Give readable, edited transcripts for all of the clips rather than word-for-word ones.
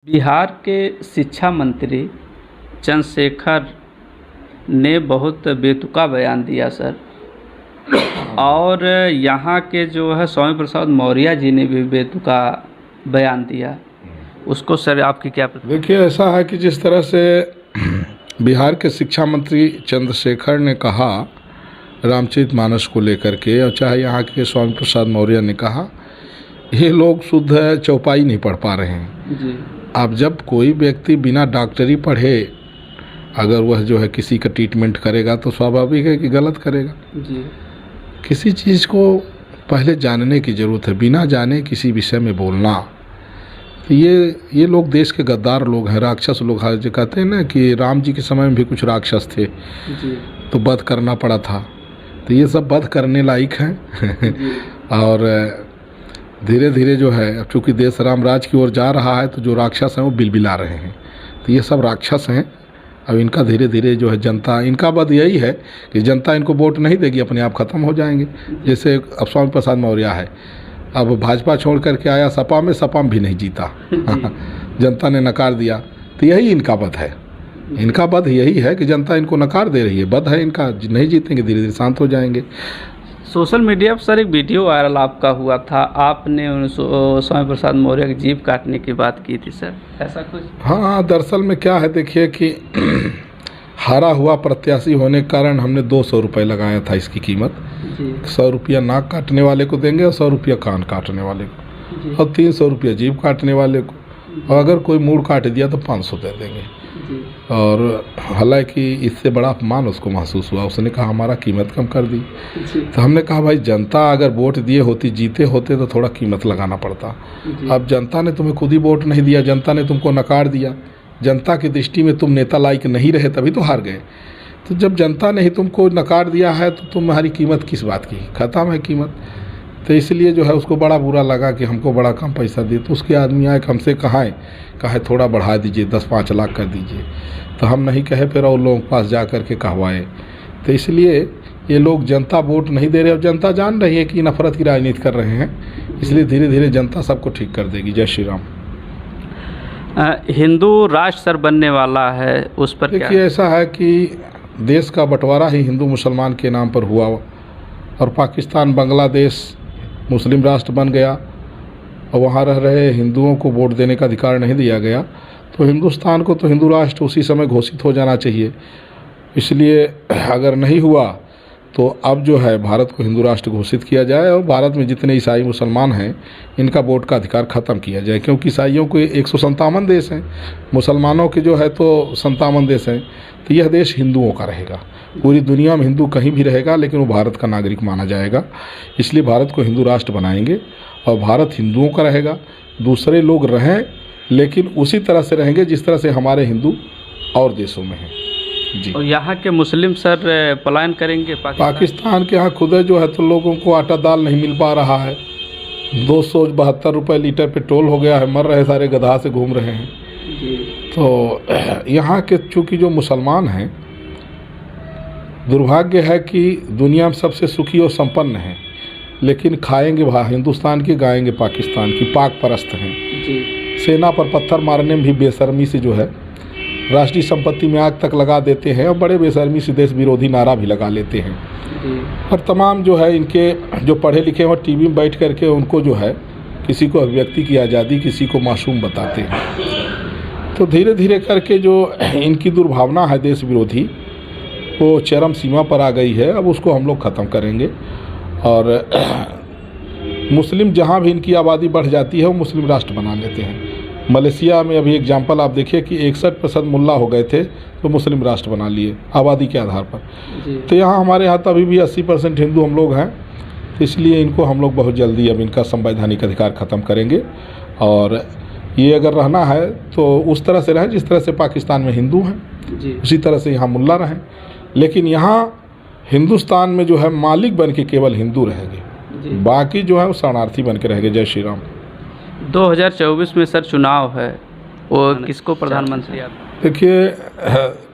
बिहार के शिक्षा मंत्री चंद्रशेखर ने बहुत बेतुका बयान दिया सर। और यहाँ के जो है स्वामी प्रसाद मौर्य जी ने भी बेतुका बयान दिया। उसको सर आपकी क्या देखिए, ऐसा है कि जिस तरह से बिहार के शिक्षा मंत्री चंद्रशेखर ने कहा रामचरितमानस को लेकर के, और चाहे यहाँ के स्वामी प्रसाद मौर्य ने कहा, ये लोग शुद्ध चौपाई नहीं पढ़ पा रहे हैं जी। अब जब कोई व्यक्ति बिना डॉक्टरी पढ़े अगर वह जो है किसी का ट्रीटमेंट करेगा तो स्वाभाविक है कि गलत करेगा जी। किसी चीज़ को पहले जानने की ज़रूरत है, बिना जाने किसी विषय में बोलना। तो ये लोग देश के गद्दार लोग हैं, राक्षस लोग हैं। जो कहते हैं ना कि राम जी के समय में भी कुछ राक्षस थे जी। तो वध करना पड़ा था, तो ये सब वध करने लायक हैं। और धीरे धीरे जो है, चूँकि देश राम राज की ओर जा रहा है, तो जो राक्षस हैं वो बिलबिला रहे हैं। तो ये सब राक्षस हैं। अब इनका धीरे धीरे जो है जनता, इनका बद यही है कि जनता इनको वोट नहीं देगी, अपने आप ख़त्म हो जाएंगे। जैसे अब स्वामी प्रसाद मौर्य है, अब भाजपा छोड़ करके आया सपा में भी नहीं जीता जनता ने नकार दिया। तो यही इनका बद है, इनका बद यही है कि जनता इनको नकार दे रही है। बद है इनका, नहीं जीतेंगे, धीरे धीरे शांत हो जाएंगे। सोशल मीडिया पर सर एक वीडियो वायरल आपका हुआ था, आपने स्वामी प्रसाद मौर्य की जीभ काटने की बात की थी सर, ऐसा कुछ? हाँ, दरअसल में क्या है, देखिए कि हारा हुआ प्रत्याशी होने के कारण हमने 200 रुपये लगाया था इसकी कीमत। 100 रुपया नाक काटने वाले को देंगे और 100 रुपया कान काटने वाले को, और 300 रुपया जीभ काटने वाले को, और अगर कोई मूड काट दिया तो 500 दे देंगे। और हालांकि इससे बड़ा अपमान उसको महसूस हुआ, उसने कहा हमारा कीमत कम कर दी। तो हमने कहा भाई, जनता अगर वोट दिए होती, जीते होते तो थोड़ा कीमत लगाना पड़ता। अब जनता ने तुम्हें खुद ही वोट नहीं दिया, जनता ने तुमको नकार दिया। जनता की दृष्टि में तुम नेता लायक नहीं रहे, तभी तो हार गए। तो जब जनता ने ही तुमको नकार दिया है तो तुम्हारी कीमत किस बात की, ख़त्म है कीमत। तो इसलिए जो है उसको बड़ा बुरा लगा कि हमको बड़ा कम पैसा दिए। तो उसके आदमी आए हमसे कहे थोड़ा बढ़ा दीजिए, 10-5 लाख कर दीजिए। तो हम नहीं कहे, फिर और लोगों के पास जा कर के कहवाए। तो इसलिए ये लोग जनता वोट नहीं दे रहे, और जनता जान रही है कि नफरत की राजनीति कर रहे हैं। इसलिए धीरे धीरे जनता सबको ठीक कर देगी। जय श्री राम। हिंदू राष्ट्र सर बनने वाला है, उस पर देखिए, ऐसा है कि देश का बंटवारा ही हिंदू मुसलमान के नाम पर हुआ, और पाकिस्तान बांग्लादेश मुस्लिम राष्ट्र बन गया, और वहाँ रह रहे हिंदुओं को वोट देने का अधिकार नहीं दिया गया। तो हिंदुस्तान को तो हिंदू राष्ट्र उसी समय घोषित हो जाना चाहिए। इसलिए अगर नहीं हुआ तो अब जो है भारत को हिंदू राष्ट्र घोषित किया जाए, और भारत में जितने ईसाई मुसलमान हैं इनका वोट का अधिकार ख़त्म किया जाए। क्योंकि ईसाइयों के 157 देश हैं, मुसलमानों के जो है तो 57 देश हैं। तो यह देश हिंदुओं का रहेगा। पूरी दुनिया में हिंदू कहीं भी रहेगा, लेकिन वो भारत का नागरिक माना जाएगा। इसलिए भारत को हिंदू राष्ट्र बनाएंगे, और भारत हिंदुओं का रहेगा। दूसरे लोग रहें, लेकिन उसी तरह से रहेंगे जिस तरह से हमारे हिंदू और देशों में हैं जी। और यहाँ के मुस्लिम सर पलायन करेंगे पाकिस्तान के यहाँ खुद जो है तो लोगों को आटा दाल नहीं मिल पा रहा है। 272 रुपये लीटर पेट्रोल हो गया है, मर रहे सारे, गधा से घूम रहे हैं जी। तो यहाँ के चूँकि जो मुसलमान हैं, दुर्भाग्य है कि दुनिया में सबसे सुखी और संपन्न हैं, लेकिन खाएंगे हिंदुस्तान की, गाएंगे पाकिस्तान की, पाक परस्त हैं जी। सेना पर पत्थर मारने में भी बेशर्मी से जो है राष्ट्रीय संपत्ति में आग तक लगा देते हैं, और बड़े बेशर्मी से देश विरोधी नारा भी लगा लेते हैं। और तमाम जो है इनके जो पढ़े लिखे हैं टीवी में बैठ करके उनको जो है किसी को अभिव्यक्ति की आज़ादी, किसी को मासूम बताते हैं। तो धीरे धीरे करके जो इनकी दुर्भावना है देश विरोधी, वो चरम सीमा पर आ गई है। अब उसको हम लोग ख़त्म करेंगे। और मुस्लिम जहाँ भी इनकी आबादी बढ़ जाती है वो मुस्लिम राष्ट्र बना लेते हैं। मलेशिया में अभी एग्जाम्पल आप देखिए कि 61% मुल्ला हो गए थे तो मुस्लिम राष्ट्र बना लिए आबादी के आधार पर। तो यहाँ हमारे यहाँ तो अभी भी 80% हिंदू हम लोग हैं। तो इसलिए इनको हम लोग बहुत जल्दी अब इनका संवैधानिक अधिकार ख़त्म करेंगे। और ये अगर रहना है तो उस तरह से रहें जिस तरह से पाकिस्तान में हिंदू हैं, उसी तरह से यहाँ मुल्ला रहें। लेकिन यहाँ हिंदुस्तान में जो है मालिक बन के केवल हिंदू रहेंगे, बाकी जो है वो शरणार्थी बन के रहेंगे। जय श्री राम। 2024 में सर चुनाव है, वो किसको प्रधानमंत्री? देखिए,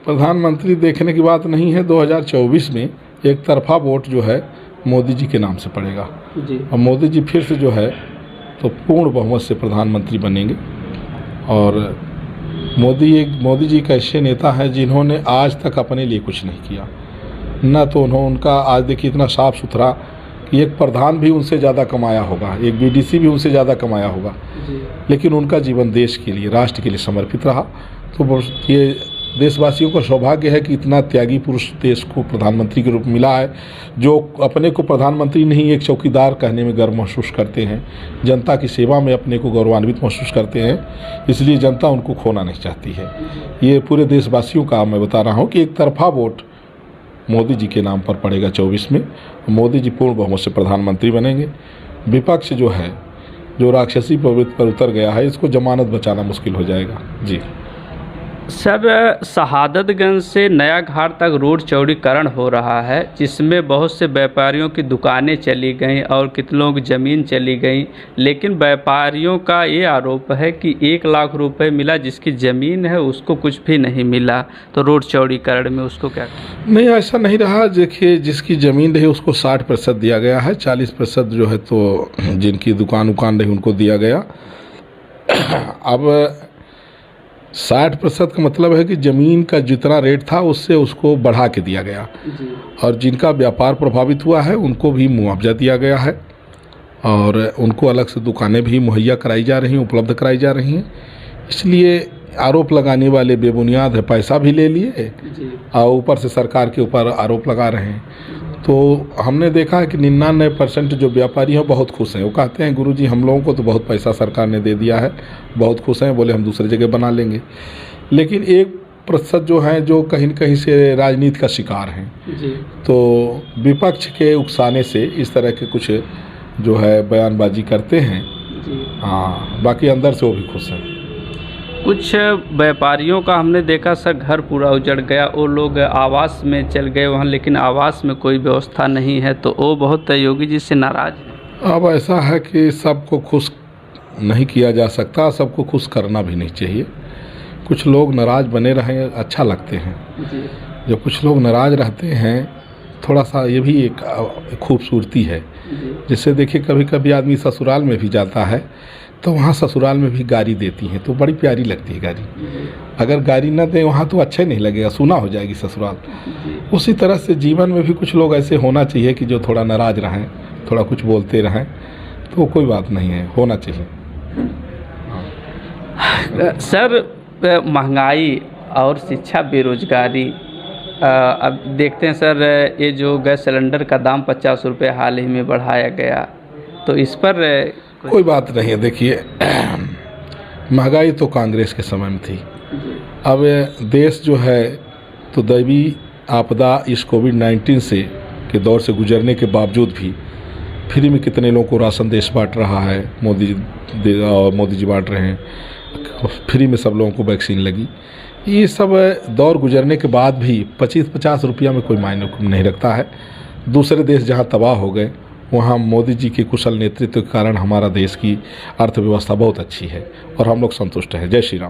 प्रधानमंत्री देखने की बात नहीं है। 2024 में एक तरफा वोट जो है मोदी जी के नाम से पड़ेगा जी। और मोदी जी फिर से जो है तो पूर्ण बहुमत से प्रधानमंत्री बनेंगे। और मोदी जी एक ऐसे नेता हैं जिन्होंने आज तक अपने लिए कुछ नहीं किया, न तो उनका आज देखिए इतना साफ़ सुथरा कि एक प्रधान भी उनसे ज़्यादा कमाया होगा, एक बीडीसी भी उनसे ज़्यादा कमाया होगा, लेकिन उनका जीवन देश के लिए, राष्ट्र के लिए समर्पित रहा। तो ये देशवासियों का सौभाग्य है कि इतना त्यागी पुरुष देश को प्रधानमंत्री के रूप में मिला है, जो अपने को प्रधानमंत्री नहीं एक चौकीदार कहने में गर्व महसूस करते हैं, जनता की सेवा में अपने को गौरवान्वित महसूस करते हैं, इसलिए जनता उनको खोना नहीं चाहती है। ये पूरे देशवासियों का मैं बता रहा हूँ कि एक तरफा वोट मोदी जी के नाम पर पड़ेगा 24 में। मोदी जी पूर्ण बहुमत से प्रधानमंत्री बनेंगे। विपक्ष जो है, जो राक्षसी प्रवृत्ति पर उतर गया है, इसको जमानत बचाना मुश्किल हो जाएगा। जी सर, शहादतगंज से नया घाट तक रोड चौड़ीकरण हो रहा है, जिसमें बहुत से व्यापारियों की दुकानें चली गईं और कितनों की ज़मीन चली गई, लेकिन व्यापारियों का ये आरोप है कि 1 लाख रुपए मिला, जिसकी ज़मीन है उसको कुछ भी नहीं मिला। तो रोड चौड़ीकरण में उसको क्या? नहीं, ऐसा नहीं रहा। देखिए, जिसकी ज़मीन रही उसको 60% दिया गया है, 40% जो है तो जिनकी दुकान रही उनको दिया गया। अब 60% का मतलब है कि ज़मीन का जितना रेट था उससे उसको बढ़ा के दिया गया, और जिनका व्यापार प्रभावित हुआ है उनको भी मुआवजा दिया गया है, और उनको अलग से दुकानें भी मुहैया कराई जा रही हैं, उपलब्ध कराई जा रही हैं। इसलिए आरोप लगाने वाले बेबुनियाद है, पैसा भी ले लिए और ऊपर से सरकार के ऊपर आरोप लगा रहे हैं। तो हमने देखा है कि 99% जो व्यापारी हैं बहुत खुश हैं। वो कहते हैं गुरुजी हम लोगों को तो बहुत पैसा सरकार ने दे दिया है, बहुत खुश हैं, बोले हम दूसरी जगह बना लेंगे। लेकिन 1% जो हैं जो कहीं न कहीं से राजनीति का शिकार हैं, तो विपक्ष के उकसाने से इस तरह के कुछ जो है बयानबाजी करते हैं। हाँ, बाकी अंदर से वो भी खुश हैं। कुछ व्यापारियों का हमने देखा सर, घर पूरा उजड़ गया, वो लोग आवास में चल गए वहाँ, लेकिन आवास में कोई व्यवस्था नहीं है, तो वो बहुत योगी जी से नाराज़ है। अब ऐसा है कि सबको खुश नहीं किया जा सकता, सबको खुश करना भी नहीं चाहिए। कुछ लोग नाराज़ बने रहें अच्छा लगते हैं। जब कुछ लोग नाराज़ रहते हैं, थोड़ा सा ये भी एक खूबसूरती है। जिससे देखिए कभी कभी आदमी ससुराल में भी जाता है तो वहाँ ससुराल में भी गारी देती हैं, तो बड़ी प्यारी लगती है गारी। अगर गारी न दें वहाँ तो अच्छा नहीं लगेगा, सूना हो जाएगी ससुराल। उसी तरह से जीवन में भी कुछ लोग ऐसे होना चाहिए कि जो थोड़ा नाराज़ रहें, थोड़ा कुछ बोलते रहें, तो कोई बात नहीं है, होना चाहिए। सर, महंगाई और शिक्षा, बेरोजगारी, अब देखते हैं सर, ये जो गैस सिलेंडर का दाम 50 रुपये हाल ही में बढ़ाया गया, तो इस पर कोई बात नहीं है। देखिए, महंगाई तो कांग्रेस के समय में थी। अब देश जो है तो दैवी आपदा इस कोविड-19 से के दौर से गुजरने के बावजूद भी फ्री में कितने लोगों को राशन देश बांट रहा है, मोदी जी बांट रहे हैं। फ्री में सब लोगों को वैक्सीन लगी। ये सब दौर गुजरने के बाद भी 25-50 रुपया में कोई मायने नहीं रखता है। दूसरे देश जहाँ तबाह हो गए, वहाँ मोदी जी के कुशल नेतृत्व के कारण हमारा देश की अर्थव्यवस्था बहुत अच्छी है और हम लोग संतुष्ट हैं। जय श्री राम।